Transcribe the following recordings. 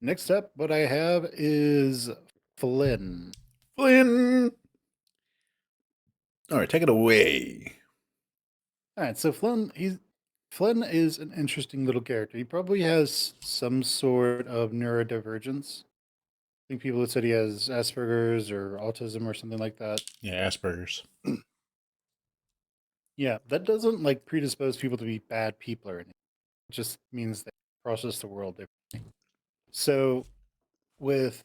Next up, what I have is Flynn. Flynn. All right, take it away. All right, so Flynn is an interesting little character. He probably has some sort of neurodivergence. I think people have said he has Asperger's or autism or something like that. Yeah, Asperger's. Yeah, that doesn't like predispose people to be bad people or anything. It just means they process the world differently. So with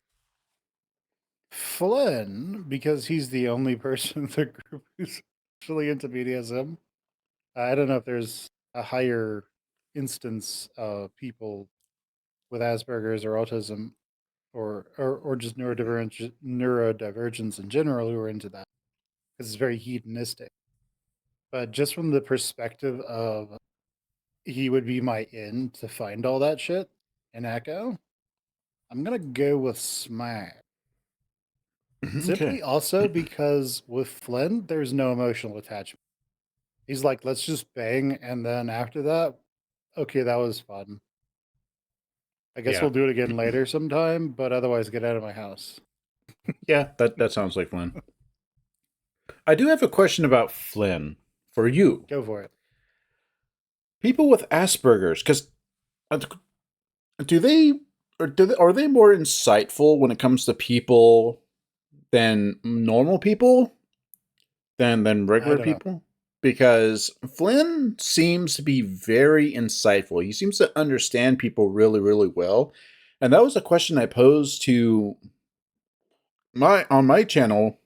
Flynn, because he's the only person in the group who's actually into BDSM, I don't know if there's a higher instance of people with Asperger's or autism or just neurodivergence in general who are into that because it's very hedonistic. But just from the perspective of he would be my in to find all that shit in Echo, I'm gonna go with Smack. Okay. Simply also because with Flynn, there's no emotional attachment. He's like, let's just bang, and then after that, okay, that was fun. I guess Yeah. we'll do it again later sometime, but otherwise, get out of my house. Yeah, that sounds like Flynn. I do have a question about Flynn for you. Go for it. People with Asperger's, because do they are they more insightful when it comes to people than normal people than I regular don't know. people? Because Flynn seems to be very insightful. He seems to understand people really, really well. And that was a question I posed to my on my channel,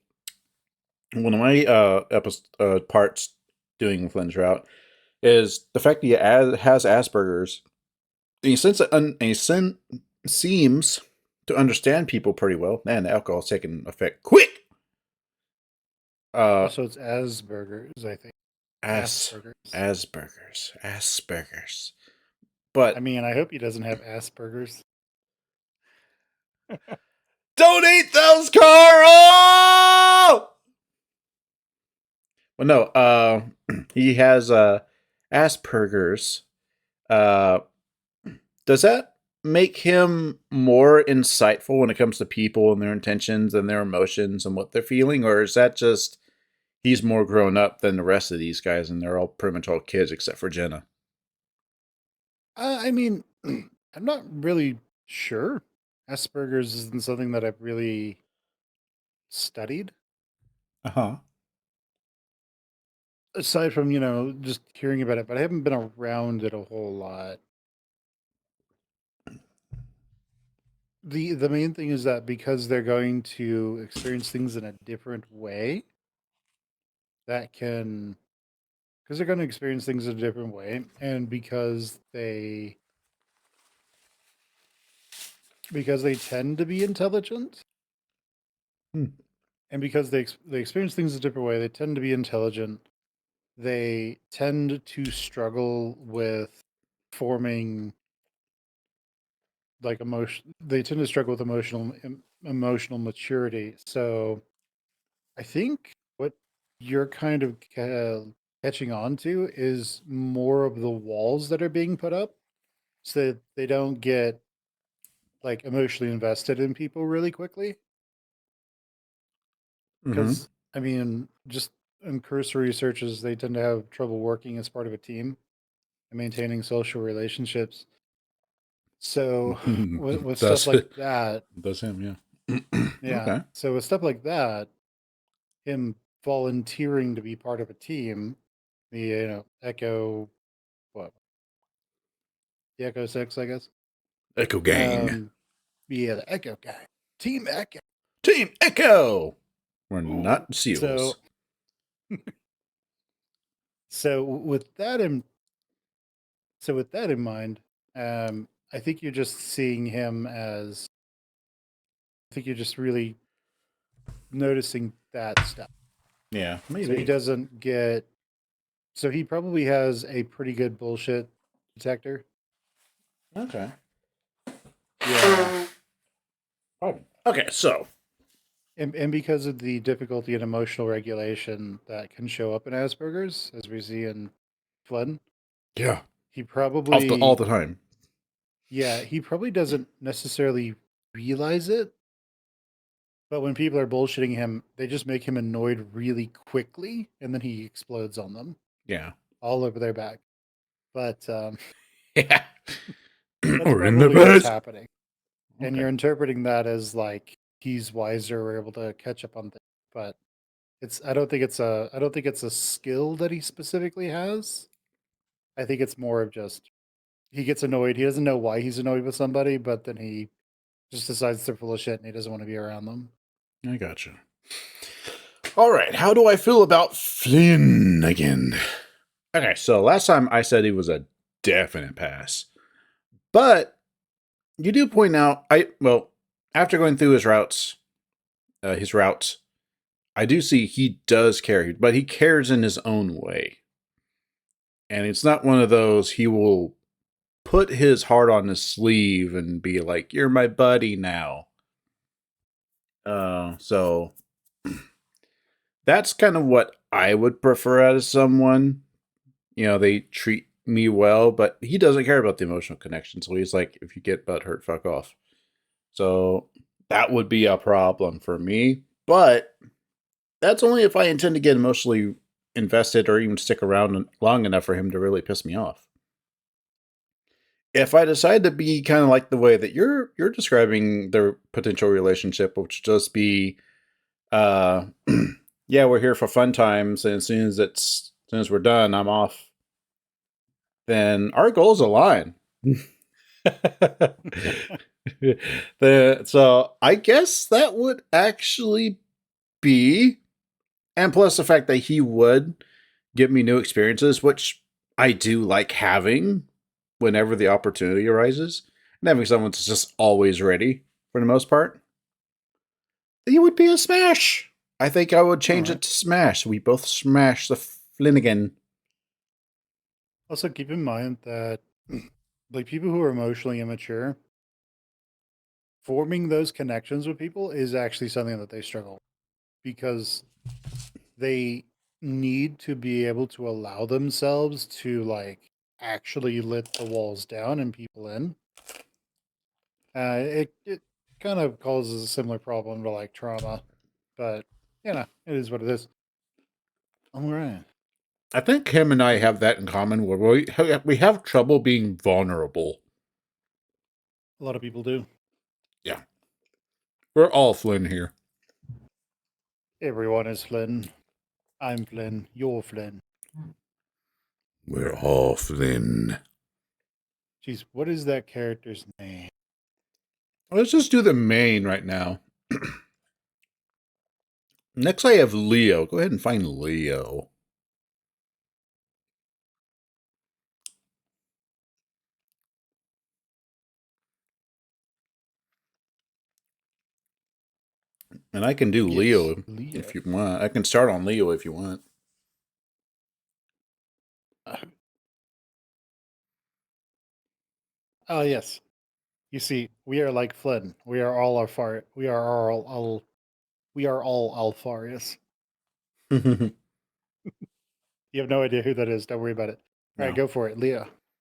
one of my parts doing Flynn's route is the fact that has Asperger's. Seems to understand people pretty well. Man, the alcohol's taking effect quick. Uh, Also, it's Asperger's, I think. As Asperger's. Asperger's. I But mean, I hope he doesn't have Asperger's. don't eat those, Carl. Well, no. He has Asperger's. Uh, does that make him more insightful when it comes to people and their intentions and their emotions and what they're feeling, or is that just he's more grown up than the rest of these guys and they're all pretty much all kids except for Jenna? I mean, I'm not really sure. Asperger's isn't something that I've really studied, Uh huh. aside from, just hearing about it, but I haven't been around it a whole lot. The main thing is that because they're going to experience things in a different way, that can because they're going to experience things in a different way, and because they tend to be intelligent, Hmm. and because they experience things a different way, they tend to be intelligent. They tend to struggle with forming like emotion. They tend to struggle with emotional maturity. So I think what you're kind of catching on to is more of the walls that are being put up, so that they don't get like emotionally invested in people really quickly. Mm-hmm. Because I mean, just in cursory searches, they tend to have trouble working as part of a team and maintaining social relationships. So with stuff Does like that, does him? Yeah. yeah. Okay. So with stuff like that, him volunteering to be part of a team, the Echo, what, the Echo Six, I guess. Echo Gang. Um, yeah, the Echo guy, Team Echo. Team Echo. We're Ooh. not SEALs. So with that in so with that in mind, I think you're just seeing him as I think you're just really noticing that stuff. Yeah, So he maybe. doesn't get so he probably has a pretty good bullshit detector. Okay. Yeah. Pardon. Okay, so. And because of the difficulty in emotional regulation that can show up in Asperger's, as we see in Flynn, Yeah. he All probably the time. Yeah, he probably doesn't necessarily realize it, but when people are bullshitting him, they just make him annoyed really quickly, and then he explodes on them Yeah. all over their back. But Yeah. that's Or in the probably what's bed. happening. And Okay. you're interpreting that as like he's wiser or able to catch up on things. But I don't think it's a skill that he specifically has. I think it's more of just he gets annoyed. He doesn't know why he's annoyed with somebody, but then he just decides they're full of shit and he doesn't want to be around them. I gotcha. All right. How do I feel about Flynn again? Okay. So last time I said he was a definite pass. But you do point out, after going through his routes, I do see he does care, but he cares in his own way. And it's not one of those he will put his heart on his sleeve and be like, "You're my buddy now." So that's kind of what I would prefer out of someone. They treat me well, but he doesn't care about the emotional connection. So he's like, if you get butt hurt, fuck off. So that would be a problem for me. But that's only if I intend to get emotionally invested or even stick around long enough for him to really piss me off. If I decide to be kind of like the way that you're describing the potential relationship, which just be, uh, yeah, we're here for fun times, and as soon as we're done, I'm off. Then our goals align. So I guess that would actually be, and plus the fact that he would give me new experiences, which I do like having whenever the opportunity arises, and having someone that's just always ready for the most part. It would be a smash. I think I would All change right. it to smash. We both smash the Flinigan. Also, keep in mind that like people who are emotionally immature, forming those connections with people is actually something that they struggle with because they need to be able to allow themselves to like actually let the walls down and people in. It kind of causes a similar problem to like trauma, but it is what it is. All right, I think him and I have that in common where we have trouble being vulnerable. a lot of people do. Yeah. We're all Flynn here. Everyone is Flynn. I'm Flynn. You're Flynn. We're all Flynn. Jeez, what is that character's name? Let's just do the main right now. Next, I have Leo. Go ahead and find Leo. And I can do Yes, Leo if Leo. you want. I can start on Leo if you want. Uh, oh yes. You see, we are like Flynn. We are all Alfarius. No. You have no idea who that is. Don't worry about it. All right, go for it, Leo.